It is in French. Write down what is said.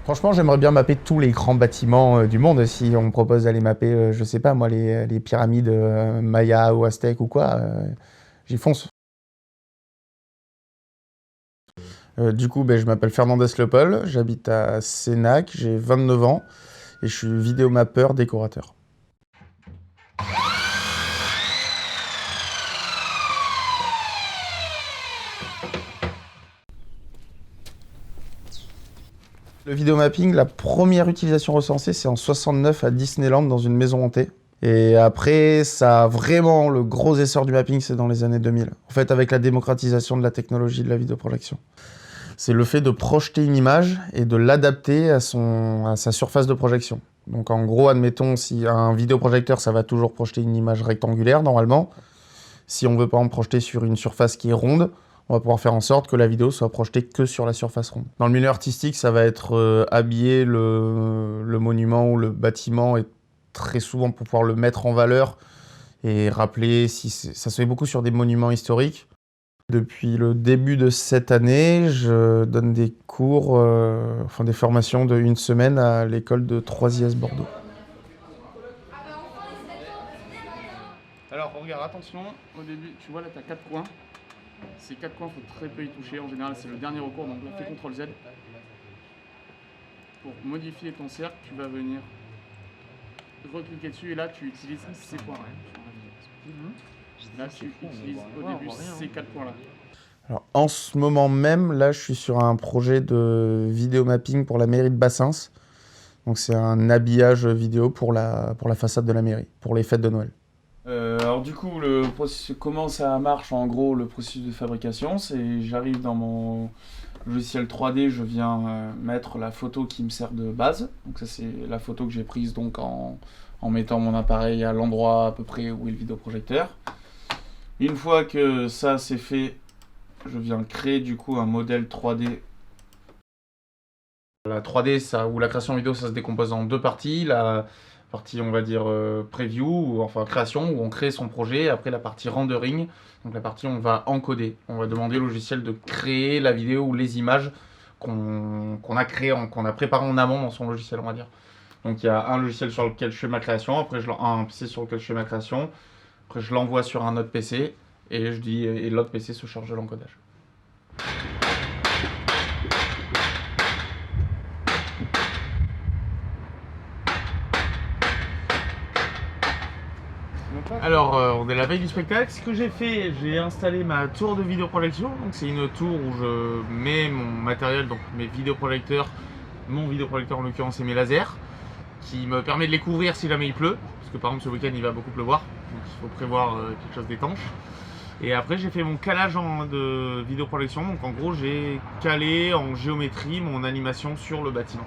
Franchement, j'aimerais bien mapper tous les grands bâtiments du monde. Si on me propose d'aller mapper, je sais pas moi, les pyramides Maya ou Aztèques ou quoi, j'y fonce. Du coup, je m'appelle Fernandez Leupol, j'habite à Sénac, j'ai 29 ans et je suis vidéomappeur décorateur. Le vidéomapping, la première utilisation recensée, c'est en 69 à Disneyland dans une maison hantée. Et après, ça a vraiment le gros essor du mapping, c'est dans les années 2000. En fait, avec la démocratisation de la technologie de la vidéoprojection. C'est le fait de projeter une image et de l'adapter à sa surface de projection. Donc en gros, admettons, si un vidéoprojecteur, ça va toujours projeter une image rectangulaire, normalement. Si on veut par exemple projeter sur une surface qui est ronde, on va pouvoir faire en sorte que la vidéo soit projetée que sur la surface ronde. Dans le milieu artistique, ça va être habiller le monument ou le bâtiment et très souvent pour pouvoir le mettre en valeur et rappeler, ça se fait beaucoup sur des monuments historiques. Depuis le début de cette année, je donne des cours, des formations de 1 semaine à l'école de 3IS Bordeaux. Alors regarde, attention, au début, tu vois là, tu as 4 coins. Ces 4 coins, il faut très peu y toucher. En général, c'est le dernier recours, donc là, fais CTRL Z. Pour modifier ton cercle, tu vas venir recliquer dessus et là, tu utilises ces points. Là, tu utilises au début ces 4 points-là. Alors, en ce moment même, là, je suis sur un projet de vidéomapping pour la mairie de Bassens. Donc, c'est un habillage vidéo pour la façade de la mairie, pour les fêtes de Noël. Alors du coup, comment ça marche en gros le processus de fabrication, c'est j'arrive dans mon logiciel 3D, je viens mettre la photo qui me sert de base. Donc ça c'est la photo que j'ai prise donc en mettant mon appareil à l'endroit à peu près où est le vidéoprojecteur. Une fois que ça c'est fait, je viens créer du coup un modèle 3D. La 3D ou la création vidéo, ça se décompose en 2 parties. La partie, on va dire, preview, ou enfin création, où on crée son projet. Après, la partie rendering, donc la partie où on va encoder. On va demander au logiciel de créer la vidéo ou les images qu'on a créées, qu'on a préparées en amont dans son logiciel, on va dire. Donc il y a un logiciel sur lequel je fais ma création, après un PC sur lequel je fais ma création, après je l'envoie sur un autre PC, et l'autre PC se charge de l'encodage. Alors, on est la veille du spectacle. Ce que j'ai fait, j'ai installé ma tour de vidéoprojection. Donc, c'est une tour où je mets mon matériel, donc mes vidéoprojecteurs, mon vidéoprojecteur en l'occurrence et mes lasers, qui me permet de les couvrir si jamais il pleut. Parce que par exemple, ce week-end il va beaucoup pleuvoir, donc il faut prévoir quelque chose d'étanche. Et après, j'ai fait mon calage de vidéoprojection. Donc, en gros, j'ai calé en géométrie mon animation sur le bâtiment.